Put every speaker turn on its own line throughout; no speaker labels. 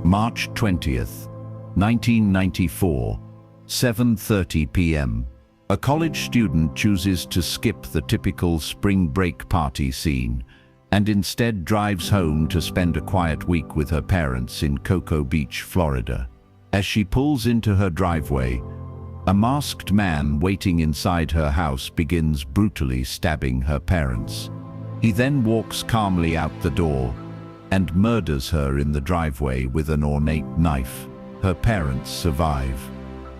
March 20th, 1994, 7:30 p.m. A college student chooses to skip the typical spring break party scene and instead drives home to spend a quiet week with her parents in Cocoa Beach, Florida. As she pulls into her driveway, a masked man waiting inside her house begins brutally stabbing her parents. He then walks calmly out the door and murders her in the driveway with an ornate knife. Her parents survive.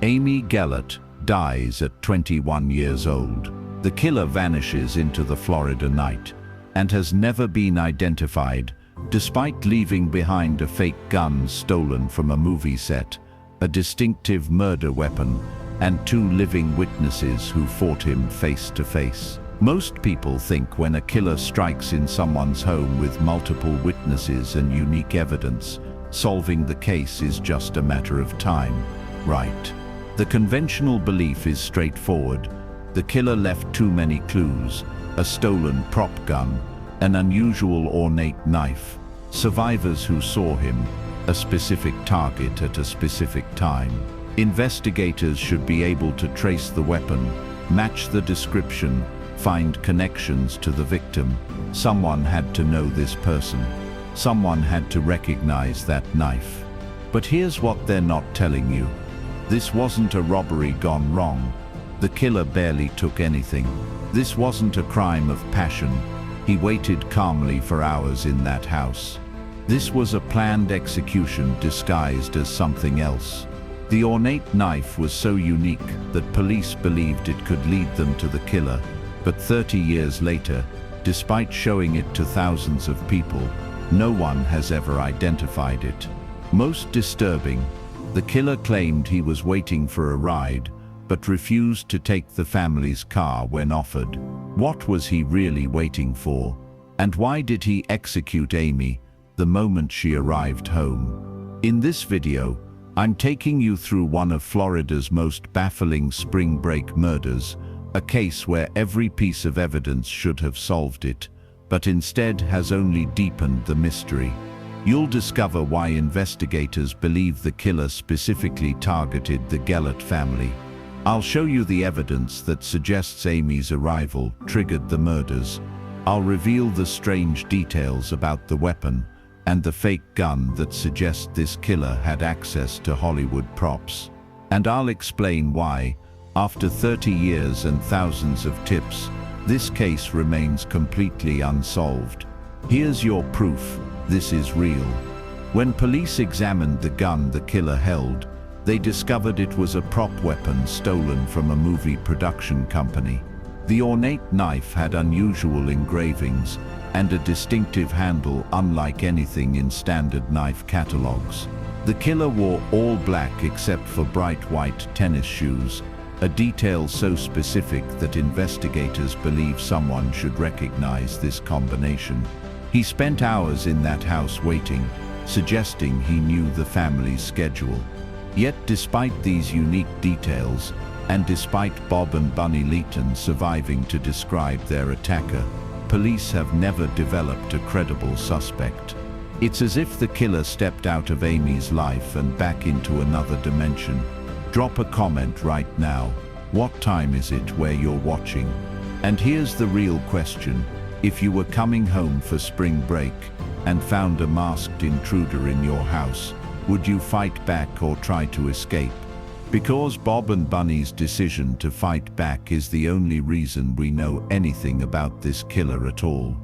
Amy Gellert dies at 21 years old. The killer vanishes into the Florida night and has never been identified, despite leaving behind a fake gun stolen from a movie set, a distinctive murder weapon, and 2 living witnesses who fought him face to face. Most people think when a killer strikes in someone's home with multiple witnesses and unique evidence, solving the case is just a matter of time. Right. The conventional belief is straightforward. The killer left too many clues: a stolen prop gun, an unusual ornate knife, survivors who saw him, a specific target at a specific time. Investigators should be able to trace the weapon, match the description, find connections to the victim. Someone had to know this person. Someone had to recognize that knife. But here's what they're not telling you. This wasn't a robbery gone wrong. The killer barely took anything. This wasn't a crime of passion. He waited calmly for hours in that house. This was a planned execution disguised as something else. The ornate knife was so unique that police believed it could lead them to the killer. But 30 years later, despite showing it to thousands of people, no one has ever identified it. Most disturbing, the killer claimed he was waiting for a ride, but refused to take the family's car when offered. What was he really waiting for? And why did he execute Amy the moment she arrived home? In this video, I'm taking you through one of Florida's most baffling spring break murders, a case where every piece of evidence should have solved it, but instead has only deepened the mystery. You'll discover why investigators believe the killer specifically targeted the Gellert family. I'll show you the evidence that suggests Amy's arrival triggered the murders. I'll reveal the strange details about the weapon and the fake gun that suggest this killer had access to Hollywood props. And I'll explain why, after 30 years and thousands of tips, this case remains completely unsolved. Here's your proof this is real. When police examined the gun the killer held, they discovered it was a prop weapon stolen from a movie production company. The ornate knife had unusual engravings and a distinctive handle unlike anything in standard knife catalogs. The killer wore all black except for bright white tennis shoes, a detail so specific that investigators believe someone should recognize this combination. He spent hours in that house waiting, suggesting he knew the family's schedule. Yet despite these unique details, and despite Bob and Bunny Leighton surviving to describe their attacker, police have never developed a credible suspect. It's as if the killer stepped out of Amy's life and back into another dimension. Drop a comment right now. What time is it where you're watching? And here's the real question. If you were coming home for spring break and found a masked intruder in your house, would you fight back or try to escape? Because Bob and Bunny's decision to fight back is the only reason we know anything about this killer at all.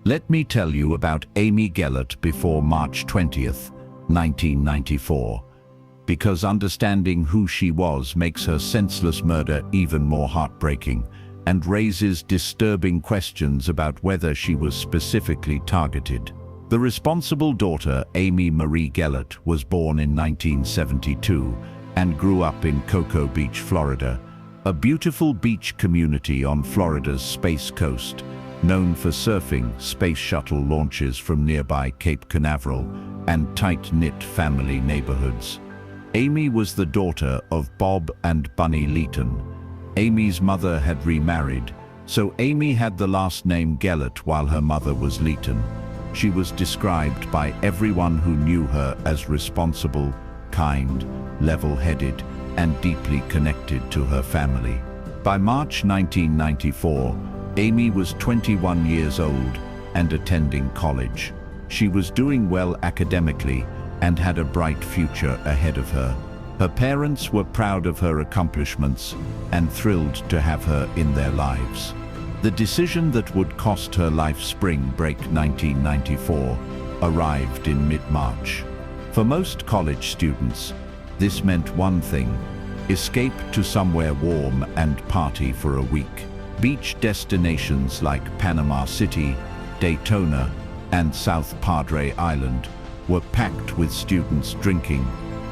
Let me tell you about Amy Gellert before March 20th, 1994. Because understanding who she was makes her senseless murder even more heartbreaking and raises disturbing questions about whether she was specifically targeted. The responsible daughter, Amy Marie Gellert, was born in 1972 and grew up in Cocoa Beach, Florida, a beautiful beach community on Florida's Space Coast, known for surfing, space shuttle launches from nearby Cape Canaveral, and tight-knit family neighborhoods. Amy was the daughter of Bob and Bunny Leighton. Amy's mother had remarried, so Amy had the last name Gellert while her mother was Leighton. She was described by everyone who knew her as responsible, kind, level-headed, and deeply connected to her family. By March 1994, Amy was 21 years old and attending college. She was doing well academically and had a bright future ahead of her. Her parents were proud of her accomplishments and thrilled to have her in their lives. The decision that would cost her life, spring break 1994, arrived in mid-March. For most college students, this meant one thing: escape to somewhere warm and party for a week. Beach destinations like Panama City, Daytona, and South Padre Island were packed with students drinking,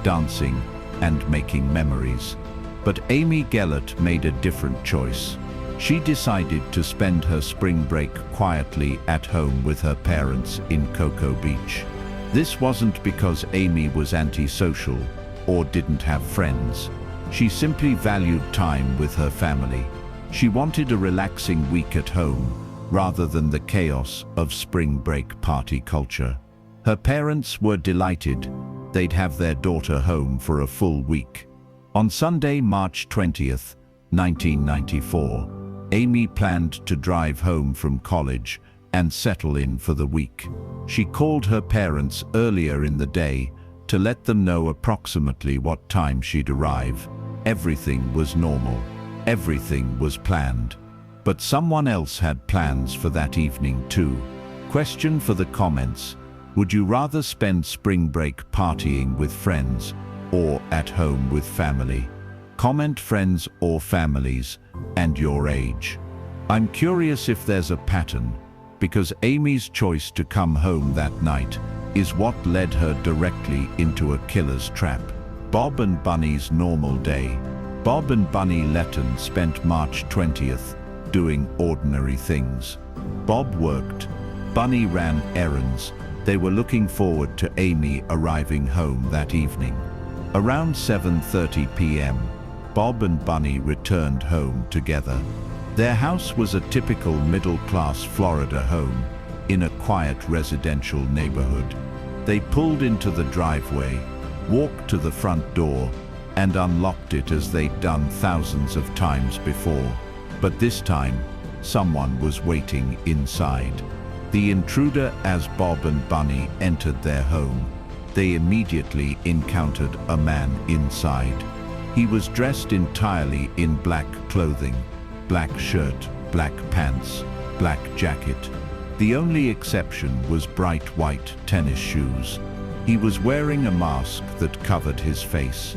dancing, and making memories. But Amy Gellert made a different choice. She decided to spend her spring break quietly at home with her parents in Cocoa Beach. This wasn't because Amy was antisocial or didn't have friends. She simply valued time with her family. She wanted a relaxing week at home rather than the chaos of spring break party culture. Her parents were delighted. They'd have their daughter home for a full week. On Sunday, March 20th, 1994, Amy planned to drive home from college and settle in for the week. She called her parents earlier in the day to let them know approximately what time she'd arrive. Everything was normal. Everything was planned. But someone else had plans for that evening too. Question for the comments: would you rather spend spring break partying with friends or at home with family? Comment friends or families and your age. I'm curious if there's a pattern, because Amy's choice to come home that night is what led her directly into a killer's trap. Bob and Bunny's normal day. Bob and Bunny Letton spent March 20th doing ordinary things. Bob worked. Bunny ran errands. They were looking forward to Amy arriving home that evening. Around 7:30 p.m., Bob and Bunny returned home together. Their house was a typical middle-class Florida home in a quiet residential neighborhood. They pulled into the driveway, walked to the front door, and unlocked it as they'd done thousands of times before. But this time, someone was waiting inside. The intruder. As Bob and Bunny entered their home, they immediately encountered a man inside. He was dressed entirely in black clothing, black shirt, black pants, black jacket. The only exception was bright white tennis shoes. He was wearing a mask that covered his face.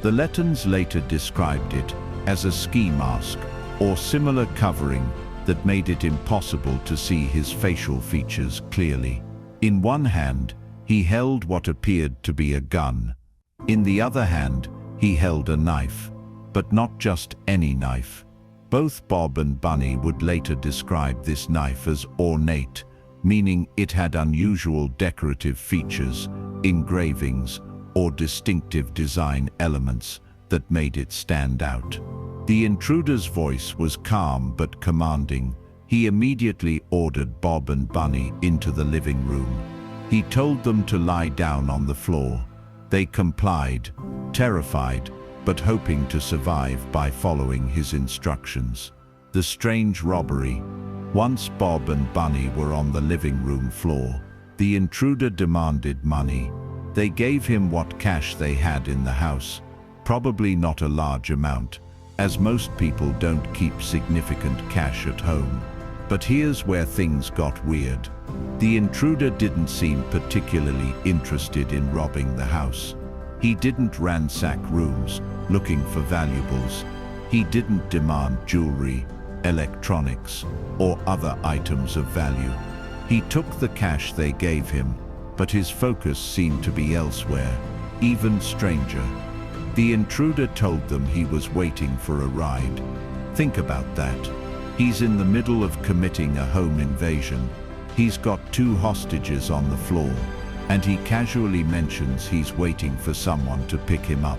The Lettons later described it as a ski mask or similar covering that made it impossible to see his facial features clearly. In one hand, he held what appeared to be a gun. In the other hand, he held a knife, but not just any knife. Both Bob and Bunny would later describe this knife as ornate, meaning it had unusual decorative features, engravings, or distinctive design elements that made it stand out. The intruder's voice was calm but commanding. He immediately ordered Bob and Bunny into the living room. He told them to lie down on the floor. They complied, terrified, but hoping to survive by following his instructions. The strange robbery. Once Bob and Bunny were on the living room floor, the intruder demanded money. They gave him what cash they had in the house, probably not a large amount, as most people don't keep significant cash at home. But here's where things got weird. The intruder didn't seem particularly interested in robbing the house. He didn't ransack rooms looking for valuables. He didn't demand jewelry, electronics, or other items of value. He took the cash they gave him, but his focus seemed to be elsewhere, even stranger. The intruder told them he was waiting for a ride. Think about that. He's in the middle of committing a home invasion. He's got 2 hostages on the floor, and he casually mentions he's waiting for someone to pick him up.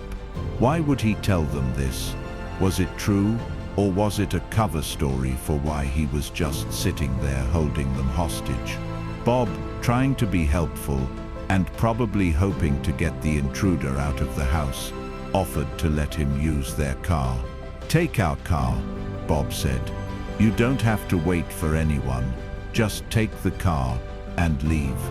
Why would he tell them this? Was it true, or was it a cover story for why he was just sitting there holding them hostage? Bob, trying to be helpful and probably hoping to get the intruder out of the house, offered to let him use their car. "Take our car," Bob said. "You don't have to wait for anyone. Just take the car and leave."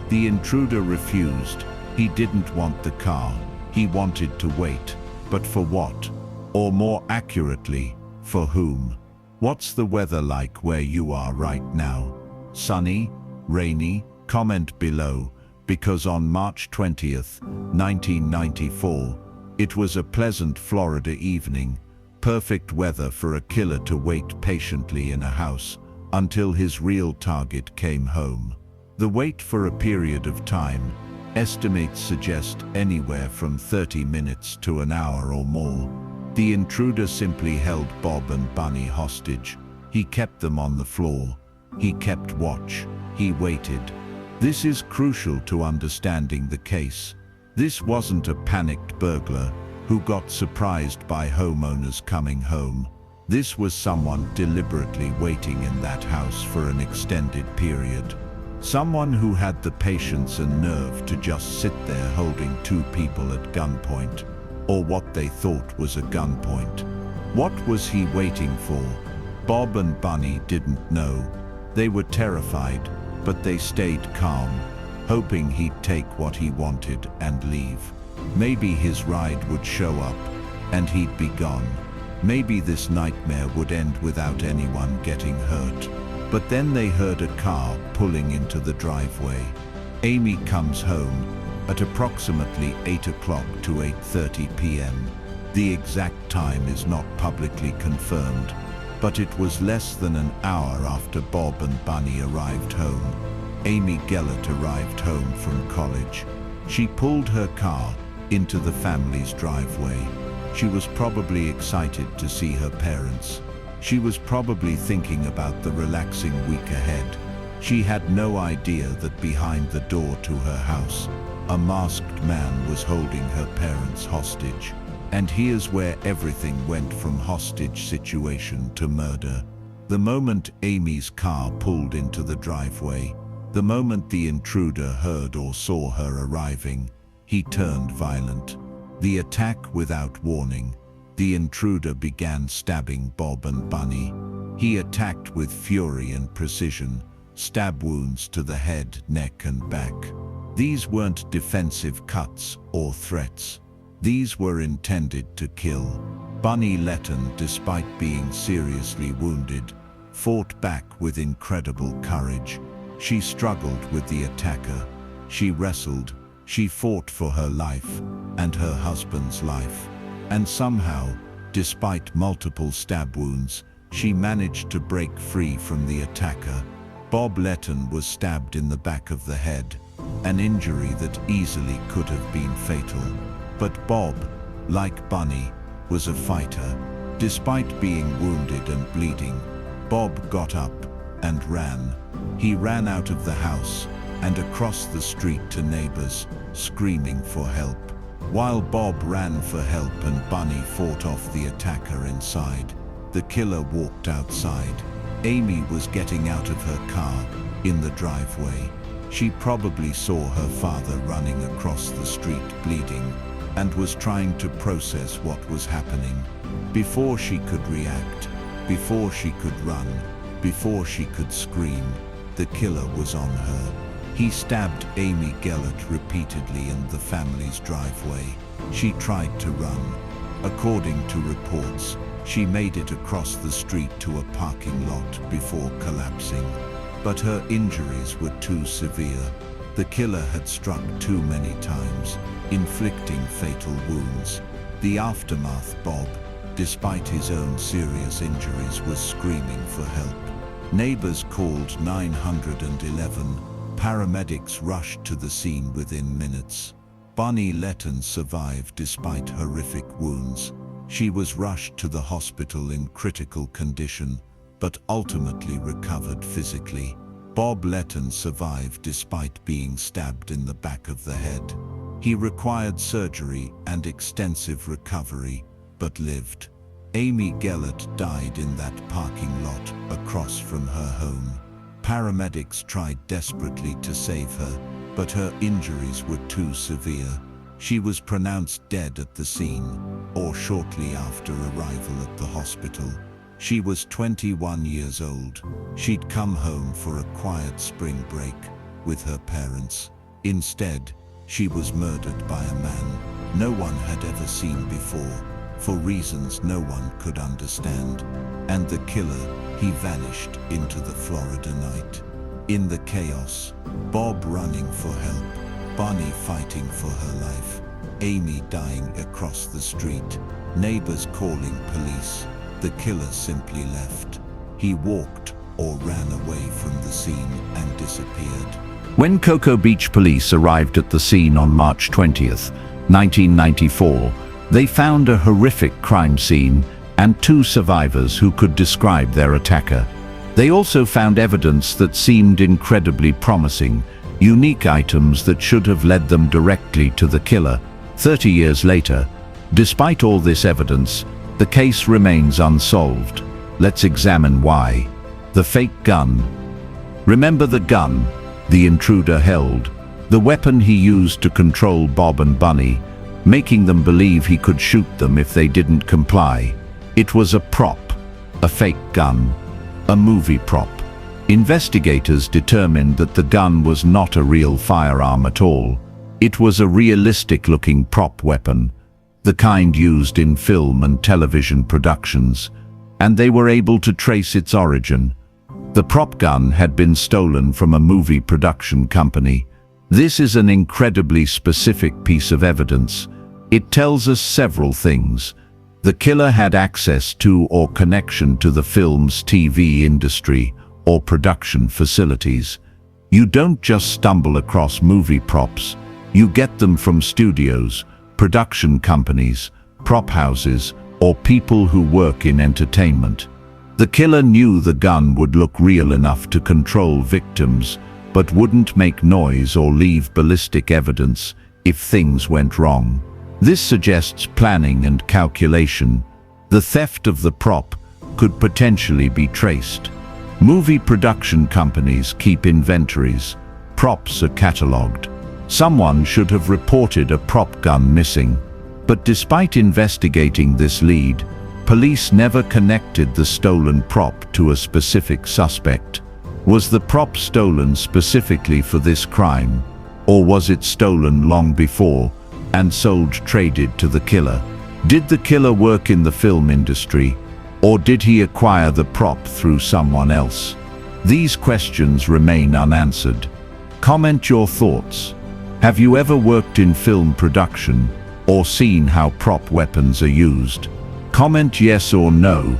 The intruder refused. He didn't want the car. He wanted to wait. But for what? Or more accurately, for whom? What's the weather like where you are right now? Sunny? Rainy? Comment below, because on March 20th, 1994, it was a pleasant Florida evening, perfect weather for a killer to wait patiently in a house until his real target came home. The wait for a period of time, estimates suggest anywhere from 30 minutes to an hour or more. The intruder simply held Bob and Bunny hostage. He kept them on the floor. He kept watch. He waited. This is crucial to understanding the case. This wasn't a panicked burglar who got surprised by homeowners coming home. This was someone deliberately waiting in that house for an extended period. Someone who had the patience and nerve to just sit there holding two people at gunpoint, or what they thought was a gunpoint. What was he waiting for? Bob and Bunny didn't know. They were terrified, but they stayed calm, hoping he'd take what he wanted and leave. Maybe his ride would show up, and he'd be gone. Maybe this nightmare would end without anyone getting hurt. But then they heard a car pulling into the driveway. Amy comes home at approximately 8 o'clock to 8:30 p.m. The exact time is not publicly confirmed, but it was less than an hour after Bob and Bunny arrived home. Amy Gellert arrived home from college. She pulled her car into the family's driveway. She was probably excited to see her parents. She was probably thinking about the relaxing week ahead. She had no idea that behind the door to her house, a masked man was holding her parents hostage. And here's where everything went from hostage situation to murder. The moment Amy's car pulled into the driveway, the moment the intruder heard or saw her arriving, he turned violent. The attack without warning. The intruder began stabbing Bob and Bunny. He attacked with fury and precision, stab wounds to the head, neck and back. These weren't defensive cuts or threats. These were intended to kill. Bunny Letton, despite being seriously wounded, fought back with incredible courage. She struggled with the attacker. She wrestled. She fought for her life and her husband's life. And somehow, despite multiple stab wounds, she managed to break free from the attacker. Bob Letton was stabbed in the back of the head, an injury that easily could have been fatal. But Bob, like Bunny, was a fighter. Despite being wounded and bleeding, Bob got up and ran. He ran out of the house and across the street to neighbors, screaming for help. While Bob ran for help and Bunny fought off the attacker inside, the killer walked outside. Amy was getting out of her car in the driveway. She probably saw her father running across the street bleeding and was trying to process what was happening. Before she could react, before she could run, before she could scream, the killer was on her. He stabbed Amy Gellert repeatedly in the family's driveway. She tried to run. According to reports, she made it across the street to a parking lot before collapsing. But her injuries were too severe. The killer had struck too many times, inflicting fatal wounds. The aftermath: Bob, despite his own serious injuries, was screaming for help. Neighbors called 911. Paramedics rushed to the scene within minutes. Bunny Letton survived despite horrific wounds. She was rushed to the hospital in critical condition, but ultimately recovered physically. Bob Letton survived despite being stabbed in the back of the head. He required surgery and extensive recovery, but lived. Amy Gellert died in that parking lot across from her home.
Paramedics tried desperately to save her, but her injuries were too severe. She was pronounced dead at the scene, or shortly after arrival at the hospital. She was 21 years old. She'd come home for a quiet spring break with her parents. Instead, she was murdered by a man no one had ever seen before, for reasons no one could understand. And the killer, he vanished into the Florida night. In the chaos, Bob running for help, Bonnie fighting for her life, Amy dying across the street, neighbors calling police, the killer simply left. He walked or ran away from the scene and disappeared.
When Cocoa Beach police arrived at the scene on March 20th, 1994, they found a horrific crime scene and 2 survivors who could describe their attacker. They also found evidence that seemed incredibly promising, unique items that should have led them directly to the killer. 30 years later, despite all this evidence, the case remains unsolved. Let's examine why. The fake gun. Remember the gun the intruder held, the weapon he used to control Bob and Bunny, making them believe he could shoot them if they didn't comply. It was a prop, a fake gun, a movie prop. Investigators determined that the gun was not a real firearm at all. It was a realistic-looking prop weapon, the kind used in film and television productions, and they were able to trace its origin. The prop gun had been stolen from a movie production company. This is an incredibly specific piece of evidence. It tells us several things. The killer had access to or connection to the film's TV industry or production facilities. You don't just stumble across movie props. You get them from studios, production companies, prop houses, or people who work in entertainment. The killer knew the gun would look real enough to control victims, but wouldn't make noise or leave ballistic evidence if things went wrong. This suggests planning and calculation. The theft of the prop could potentially be traced. Movie production companies keep inventories. Props are catalogued. Someone should have reported a prop gun missing. But despite investigating this lead, police never connected the stolen prop to a specific suspect. Was the prop stolen specifically for this crime, or was it stolen long before and sold traded to the killer? Did the killer work in the film industry, or did he acquire the prop through someone else? These questions remain unanswered. Comment your thoughts. Have you ever worked in film production or seen how prop weapons are used? Comment yes or no,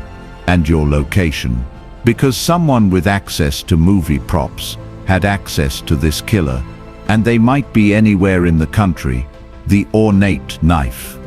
and your location. Because someone with access to movie props had access to this killer, and they might be anywhere in the country. The ornate knife.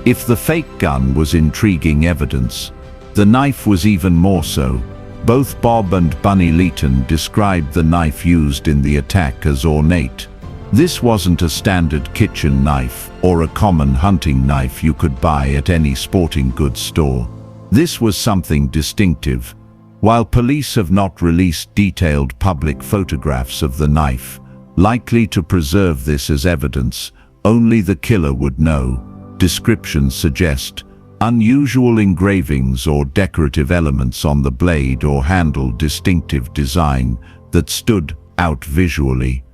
If the fake gun was intriguing evidence, the knife was even more so. Both Bob and Bunny Leeton described the knife used in the attack as ornate. This wasn't a standard kitchen knife or a common hunting knife you could buy at any sporting goods store. This was something distinctive. While police have not released detailed public photographs of the knife, likely to preserve this as evidence, only the killer would know. Descriptions suggest unusual engravings or decorative elements on the blade or handle, distinctive design that stood out visually.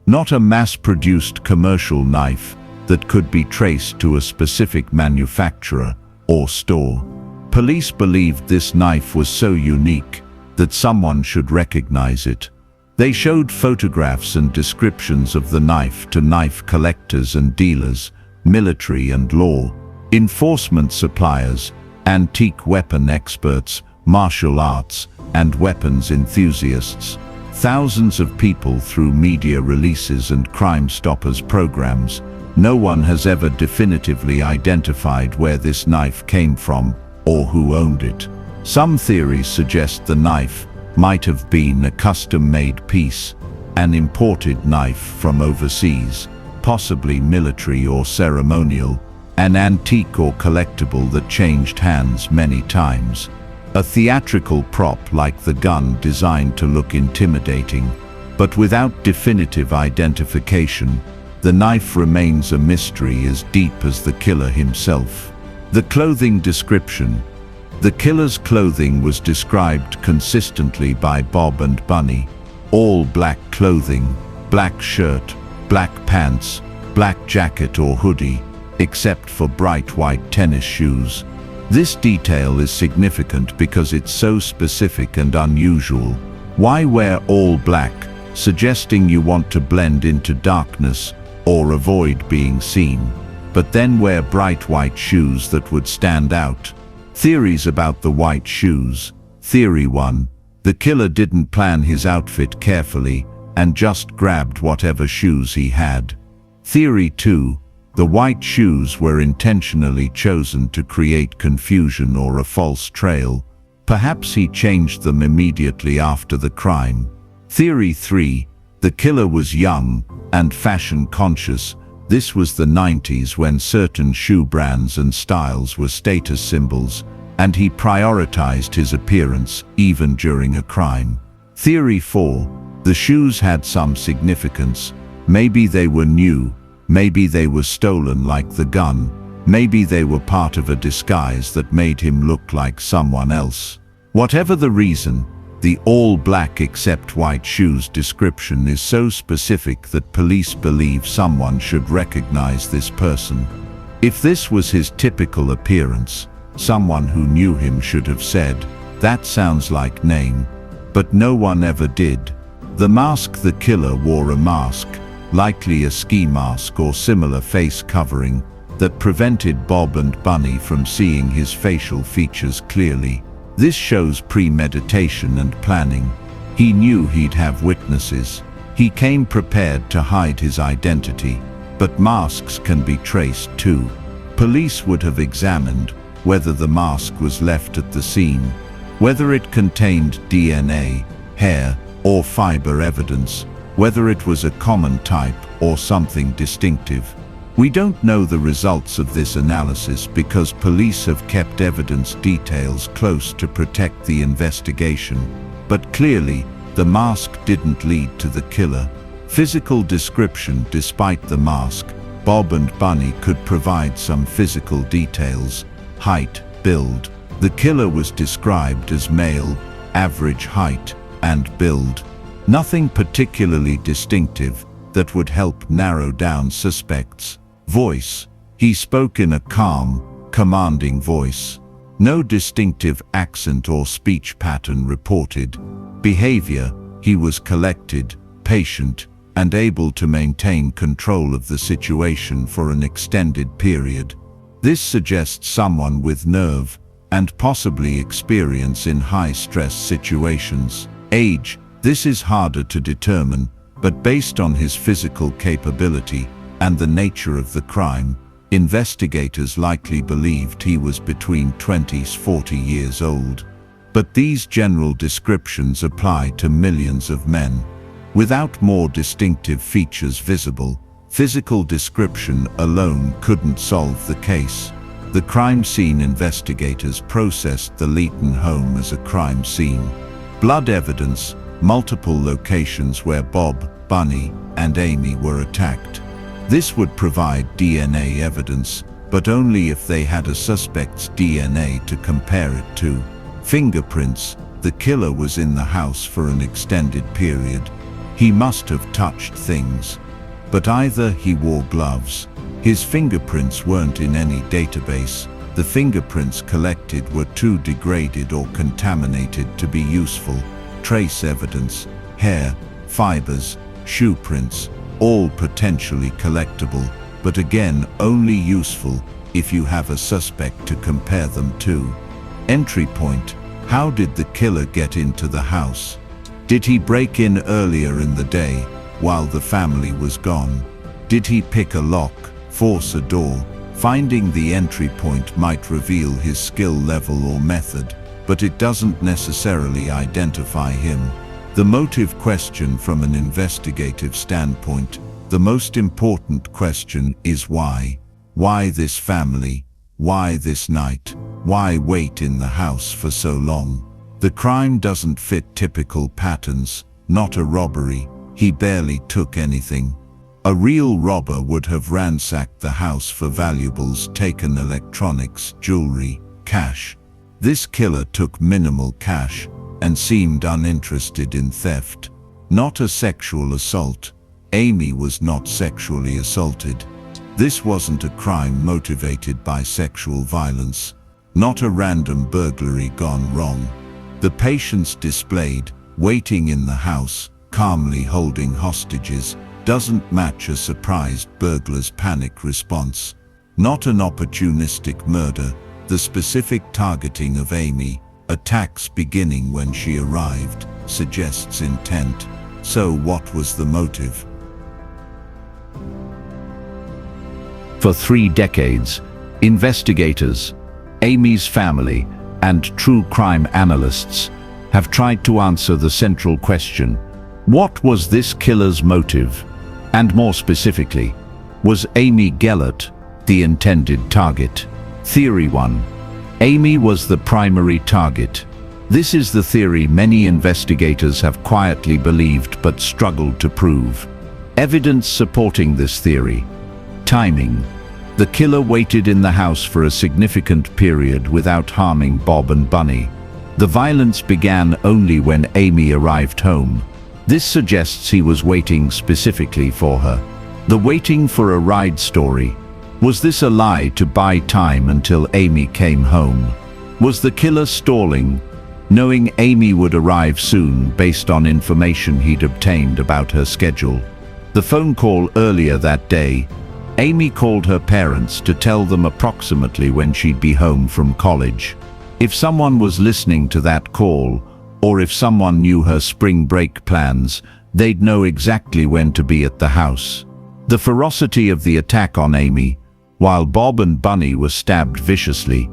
Not a mass-produced commercial knife that could be traced to a specific manufacturer or store. Police believed this knife was so unique that someone should recognize it. They showed photographs and descriptions of the knife to knife collectors and dealers, military and law enforcement suppliers, antique weapon experts, martial arts, and weapons enthusiasts. Thousands of people through media releases and Crime Stoppers programs. No one has ever definitively identified where this knife came from or who owned it. Some theories suggest the knife might have been a custom-made piece, an imported knife from overseas, possibly military or ceremonial, an antique or collectible that changed hands many times. A theatrical prop like the gun designed to look intimidating, but without definitive identification. The knife remains a mystery as deep as the killer himself. The clothing description. The killer's clothing was described consistently by Bob and Bunny. All black clothing, black shirt, black pants, black jacket or hoodie, except for bright white tennis shoes. This detail is significant because it's so specific and unusual. Why wear all black, suggesting you want to blend into darkness or avoid being seen, but then wear bright white shoes that would stand out? Theories about the white shoes. Theory 1. The killer didn't plan his outfit carefully and just grabbed whatever shoes he had. Theory 2. The white shoes were intentionally chosen to create confusion or a false trail. Perhaps he changed them immediately after the crime. Theory 3. The killer was young and fashion conscious. This was the 90s when certain shoe brands and styles were status symbols, and he prioritized his appearance even during a crime. Theory 4. The shoes had some significance. Maybe they were new. Maybe they were stolen like the gun. Maybe they were part of a disguise that made him look like someone else. Whatever the reason, the all black except white shoes description is so specific that police believe someone should recognize this person. If this was his typical appearance, someone who knew him should have said, "That sounds like name." But no one ever did. The mask. The killer wore a mask, likely a ski mask or similar face covering, that prevented Bob and Bunny from seeing his facial features clearly. This shows premeditation and planning. He knew he'd have witnesses. He came prepared to hide his identity, but masks can be traced too. Police would have examined whether the mask was left at the scene, whether it contained DNA, hair, or fiber evidence, whether it was a common type or something distinctive. We don't know the results of this analysis because police have kept evidence details close to protect the investigation. But clearly, the mask didn't lead to the killer. Physical description. Despite the mask, Bob and Bunny could provide some physical details. Height, build. The killer was described as male, average height, and build. Nothing particularly distinctive that would help narrow down suspects. Voice. He spoke in a calm, commanding voice. No distinctive accent or speech pattern reported. Behavior. He was collected, patient, and able to maintain control of the situation for an extended period. This suggests someone with nerve and possibly experience in high-stress situations. Age. This is harder to determine, but based on his physical capability and the nature of the crime, investigators likely believed he was between 20 to 40 years old. But these general descriptions apply to millions of men. Without more distinctive features visible, physical description alone couldn't solve the case. The crime scene investigators processed the Leighton home as a crime scene. Blood evidence. Multiple locations where Bob, Bunny, and Amy were attacked. This would provide DNA evidence, but only if they had a suspect's DNA to compare it to. Fingerprints. The killer was in the house for an extended period. He must have touched things. But either he wore gloves. His fingerprints weren't in any database. The fingerprints collected were too degraded or contaminated to be useful. Trace evidence. Hair, fibers, shoe prints, all potentially collectible, but again only useful if you have a suspect to compare them to. Entry point. How did the killer get into the house? Did he break in earlier in the day, while the family was gone? Did he pick a lock, force a door? Finding the entry point might reveal his skill level or method, but it doesn't necessarily identify him. The motive question. From an investigative standpoint, the most important question is why. Why this family?
Why this night? Why wait in the house for so long? The crime doesn't fit typical patterns, not a robbery. He barely took anything. A real robber would have ransacked the house for valuables, taken electronics, jewelry, cash. This killer took minimal cash and seemed uninterested in theft. Not a sexual assault. Amy was not sexually assaulted. This wasn't a crime motivated by sexual violence. Not a random burglary gone wrong. The patience displayed, waiting in the house, calmly holding hostages, doesn't match a surprised burglar's panic response. Not an opportunistic murder. The specific targeting of Amy, attacks beginning when she arrived, suggests intent. So what was the motive?
For 3 decades, investigators, Amy's family, and true crime analysts have tried to answer the central question: what was this killer's motive? And more specifically, was Amy Gellert the intended target? Theory 1. Amy was the primary target. This is the theory many investigators have quietly believed but struggled to prove. Evidence supporting this theory. Timing. The killer waited in the house for a significant period without harming Bob and Bunny. The violence began only when Amy arrived home. This suggests he was waiting specifically for her. The waiting for a ride story. Was this a lie to buy time until Amy came home? Was the killer stalling, knowing Amy would arrive soon based on information he'd obtained about her schedule? The phone call earlier that day, Amy called her parents to tell them approximately when she'd be home from college. If someone was listening to that call, or if someone knew her spring break plans, they'd know exactly when to be at the house. The ferocity of the attack on Amy. While Bob and Bunny were stabbed viciously,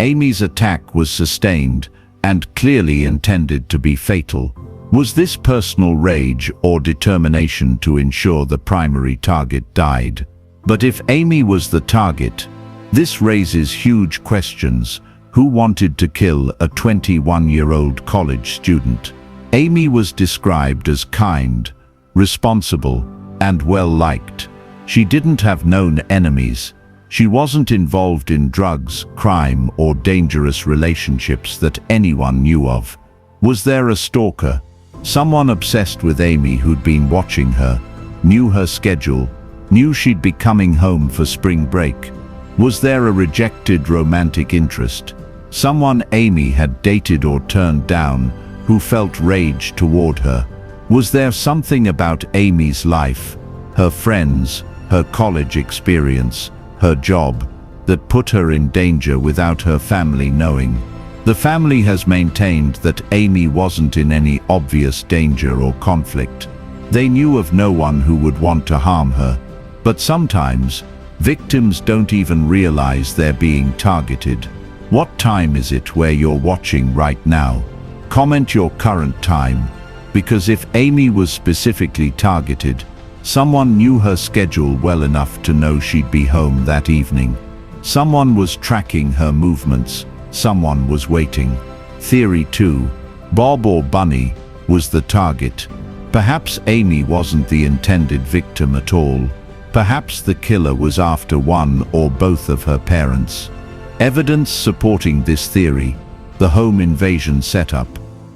Amy's attack was sustained and clearly intended to be fatal. Was this personal rage or determination to ensure the primary target died? But if Amy was the target, this raises huge questions. Who wanted to kill a 21-year-old college student? Amy was described as kind, responsible, and well-liked. She didn't have known enemies. She wasn't involved in drugs, crime, or dangerous relationships that anyone knew of. Was there a stalker? Someone obsessed with Amy who'd been watching her, knew her schedule, knew she'd be coming home for spring break? Was there a rejected romantic interest? Someone Amy had dated or turned down, who felt rage toward her? Was there something about Amy's life, her friends, her college experience, her job, that put her in danger without her family knowing? The family has maintained that Amy wasn't in any obvious danger or conflict. They knew of no one who would want to harm her. But sometimes, victims don't even realize they're being targeted. What time is it where you're watching right now? Comment your current time, because if Amy was specifically targeted, someone knew her schedule well enough to know she'd be home that evening. Someone was tracking her movements. Someone was waiting. Theory 2. Bob or Bunny was the target. Perhaps Amy wasn't the intended victim at all. Perhaps the killer was after one or both of her parents. Evidence supporting this theory. The home invasion setup.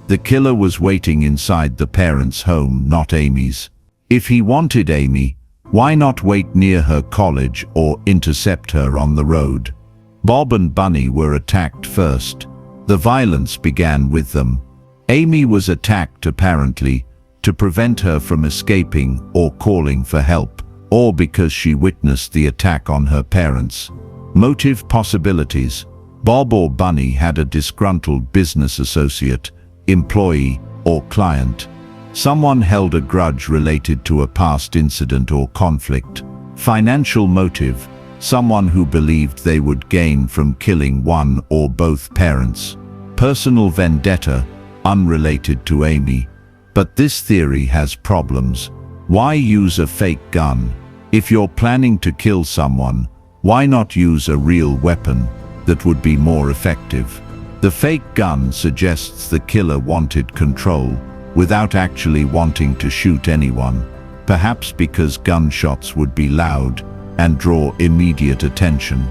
The killer was waiting inside the parents' home, not Amy's. If he wanted Amy, why not wait near her college or intercept her on the road? Bob and Bunny were attacked first. The violence began with them. Amy was attacked apparently to prevent her from escaping or calling for help, or because she witnessed the attack on her parents. Motive possibilities. Bob or Bunny had a disgruntled business associate, employee, or client. Someone held a grudge related to a past incident or conflict. Financial motive. Someone who believed they would gain from killing one or both parents. Personal vendetta, unrelated to Amy. But this theory has problems. Why use a fake gun? If you're planning to kill someone, Why not use a real weapon that would be more effective? The fake gun suggests the killer wanted control without actually wanting to shoot anyone, perhaps because gunshots would be loud and draw immediate attention.